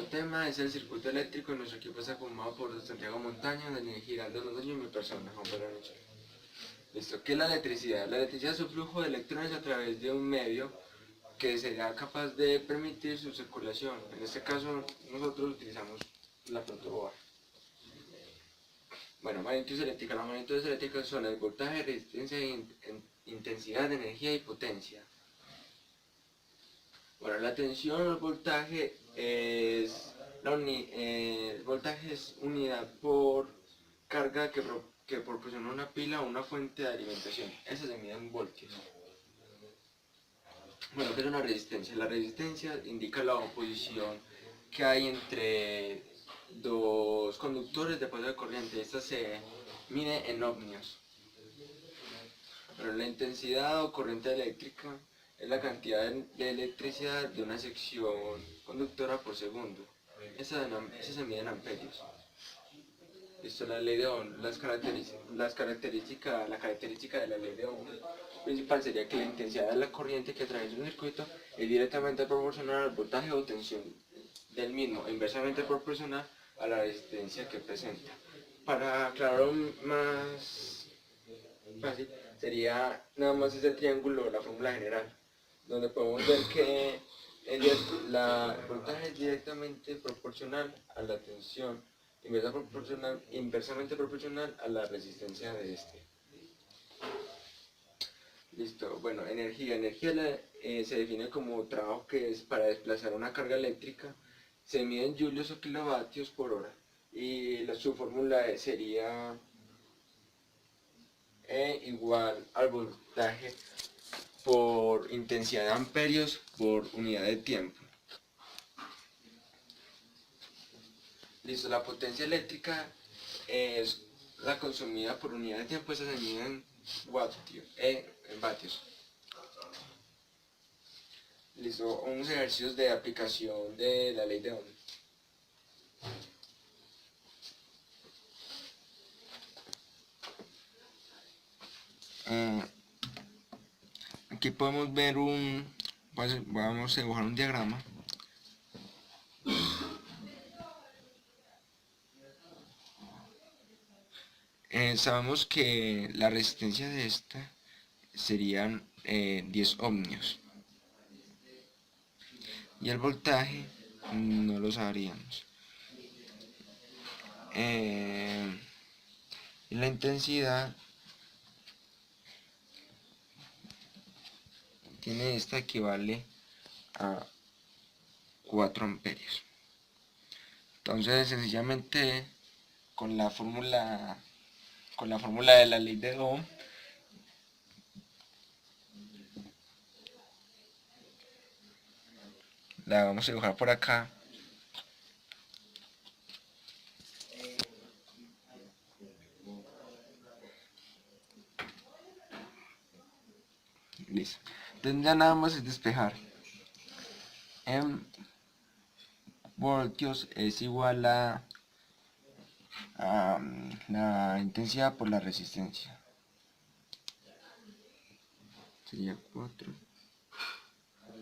tema es el circuito eléctrico. Nuestro equipo está formado por Santiago Montaño, Daniel Giraldo Londoño y mi persona, Juan Pedro Noche. Listo, ¿qué es la electricidad? La electricidad es un flujo de electrones a través de un medio que será capaz de permitir su circulación. En este caso, nosotros utilizamos la protoboard. Bueno, magnitudes eléctricas. Las magnitudes eléctricas son el voltaje, resistencia, intensidad, energía y potencia. Bueno, la tensión o el voltaje es el voltaje es unidad por carga que proporciona una pila o una fuente de alimentación. Eso se mide en voltios. Bueno, ¿qué es una resistencia? La resistencia indica la oposición que hay entre dos conductores de paso de corriente. Esta se mide en ohmios. Bueno, la intensidad o corriente eléctrica es la cantidad de electricidad de una sección conductora por segundo. Esa se mide en amperios. Listo, la ley de Ohm. La característica de la ley de Ohm principal sería que la intensidad de la corriente que atraviesa un circuito es directamente proporcional al voltaje o tensión del mismo, e inversamente proporcional a la resistencia que presenta. Para aclararlo más fácil, sería nada más ese triángulo, la fórmula general, donde podemos ver que el voltaje es directamente proporcional a la tensión, inversamente proporcional a la resistencia de este. Listo, bueno, energía. Se define como trabajo que es para desplazar una carga eléctrica. Se mide en julios o kilovatios por hora. Y su fórmula sería E igual al voltaje por intensidad de amperios por unidad de tiempo. Listo, la potencia eléctrica es la consumida por unidad de tiempo. Esa se mide en vatios. Listo, unos ejercicios de aplicación de la ley de Ohm. Aquí podemos ver vamos a dibujar un diagrama. Sabemos que la resistencia de esta serían 10 ohmios y el voltaje no lo sabríamos. Y la intensidad equivale a 4 amperios. Entonces, sencillamente con la fórmula de la ley de Ohm, la vamos a dibujar por acá. Listo. Entonces ya nada más es despejar. En voltios es igual a la intensidad por la resistencia. Sería 4.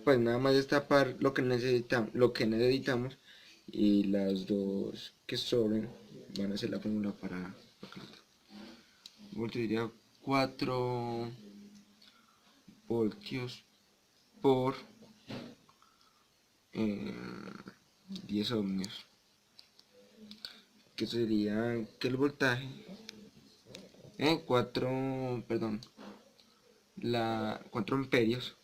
Pues nada más destapar lo que necesitamos y las dos que sobren van a ser la fórmula para voltio. Sería 4 voltios por 10 ohmios, que sería que el voltaje 4 amperios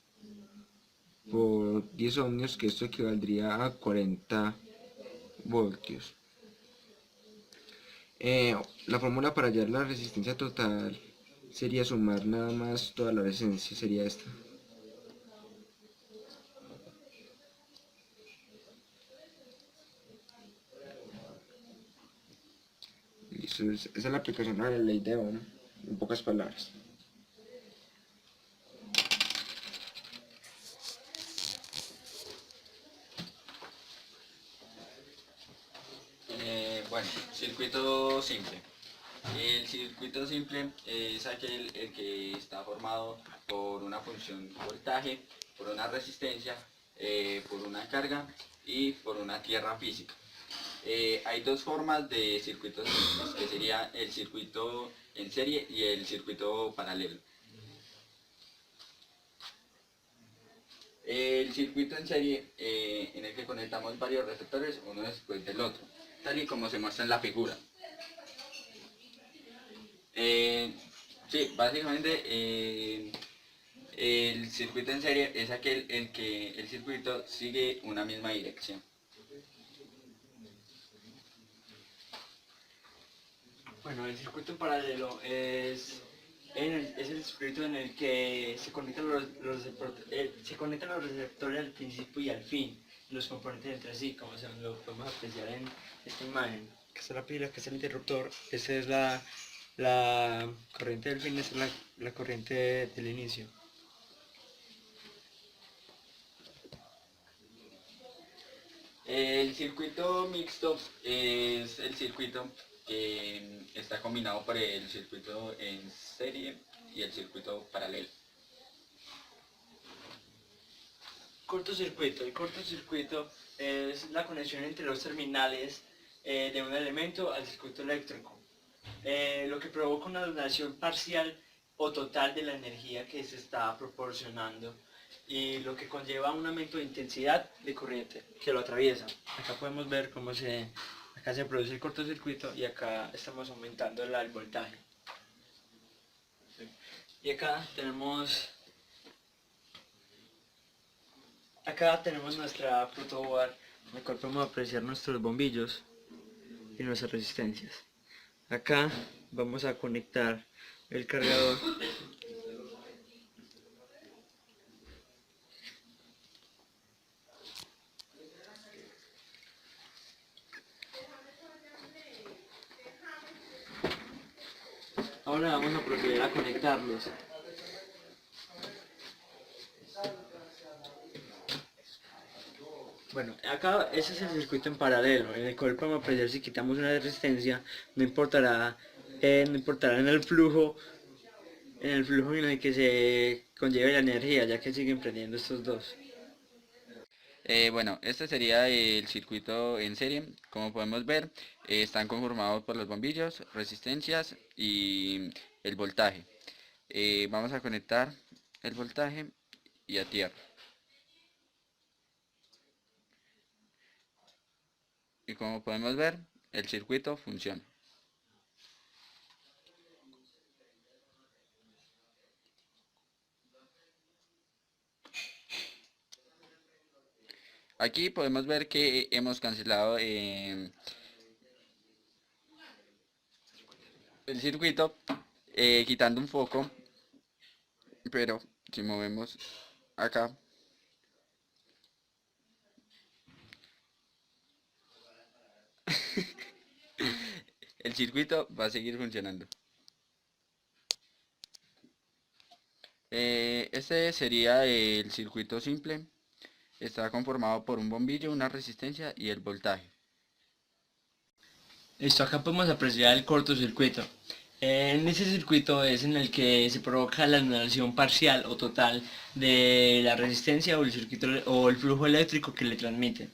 por 10 ohmios, que esto equivaldría a 40 voltios. La fórmula para hallar la resistencia total sería sumar nada más toda la resistencia, sería esta. Listo, esa es la aplicación de la ley de Ohm, en pocas palabras. Bueno, circuito simple. El circuito simple es aquel el que está formado por una función voltaje, por una resistencia, por una carga y por una tierra física. Hay dos formas de circuitos simples, que sería el circuito en serie y el circuito paralelo. El circuito en serie, en el que conectamos varios receptores uno después del otro, tal y como se muestra en la figura. Sí, básicamente el circuito en serie es aquel en que el circuito sigue una misma dirección. Bueno, el circuito en paralelo es el circuito en el que se conectan se conectan los receptores al principio y al fin, los componentes entre sí, como se lo podemos apreciar en esta imagen. Que es la pila, que es el interruptor, esta es la corriente del fin, esta es la corriente del inicio. El circuito mixto es el circuito que está combinado por el circuito en serie y el circuito paralelo. Cortocircuito. El cortocircuito es la conexión entre los terminales de un elemento al circuito eléctrico, lo que provoca una anulación parcial o total de la energía que se está proporcionando y lo que conlleva un aumento de intensidad de corriente que lo atraviesa. Acá podemos ver acá se produce el cortocircuito y acá estamos aumentando el voltaje. Y acá tenemos nuestra protoboard, en la cual podemos apreciar nuestros bombillos y nuestras resistencias. Acá vamos a conectar el cargador. Ahora vamos a proceder a conectarlos. Bueno, acá ese es el circuito en paralelo, en el cual podemos apreciar si quitamos una resistencia, no importará en el flujo en el que se conlleve la energía, ya que siguen prendiendo estos dos. Bueno, este sería el circuito en serie. Como podemos ver, están conformados por los bombillos, resistencias y el voltaje. Vamos a conectar el voltaje y a tierra. Y como podemos ver, el circuito funciona. Aquí podemos ver que hemos cancelado el circuito quitando un foco, pero si movemos acá, el circuito va a seguir funcionando. Este sería el circuito simple. Está conformado por un bombillo, una resistencia y el voltaje. Listo, acá podemos apreciar el cortocircuito. En ese circuito es en el que se provoca la anulación parcial o total de la resistencia o el circuito o el flujo eléctrico que le transmite.